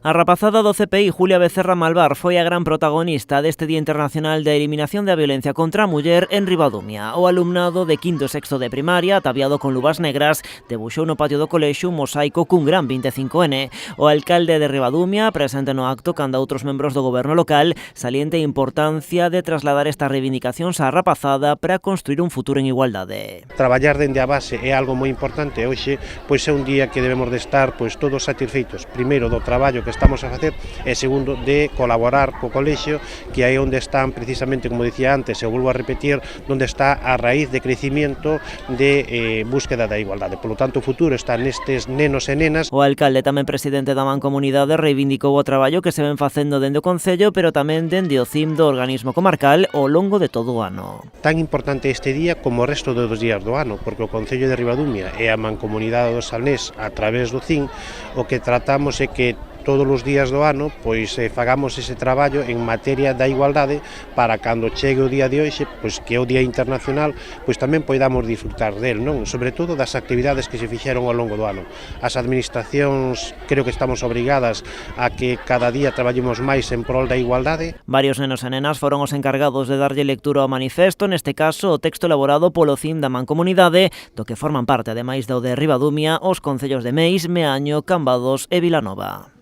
A rapazada do CPI, Julia Becerra Malvar, foi a gran protagonista deste Día Internacional de Eliminación da Violencia contra a Muller en Ribadumia. O alumnado de quinto e sexto de primaria, ataviado con luvas negras, debuxou no patio do colexio un mosaico cun gran 25N. O alcalde de Ribadumia, presente no acto canda outros membros do goberno local, saliente a importancia de trasladar estas reivindicacións á rapazada para construir un futuro en igualdade. Traballar dende a base é algo moi importante. Hoxe pois é un día que debemos de estar pois todos satisfeitos, primeiro do traballo que estamos a facer e segundo de colaborar co colexio, que aí onde están precisamente, como dicía antes, e volvo a repetir, onde está a raíz de crecimiento de búsqueda da igualdade. Por lo tanto, o futuro está nestes nenos e nenas. O alcalde, tamén presidente da Mancomunidade, reivindicou o traballo que se ven facendo dende o Concello, pero tamén dende o CIM do organismo comarcal ao longo de todo o ano. Tan importante este día como o resto dos días do ano, porque o Concello de Ribadumia e a Mancomunidade do Salnés, a través do CIM, o que tratamos é que todos os días do ano pois fagamos ese traballo en materia da igualdade para cando chegue o día de hoxe, pois que é o Día Internacional, pois tamén poidamos disfrutar del, non? Sobre todo das actividades que se fixeron ao longo do ano. As administracións creo que estamos obrigadas a que cada día traballemos máis en prol da igualdade. Varios nenos e nenas foron os encargados de darlle lectura ao manifesto, neste caso o texto elaborado polo CIM da Mancomunidade, do que forman parte, ademais do de Ribadumia, os concellos de Meis, Meaño, Cambados e Vilanova.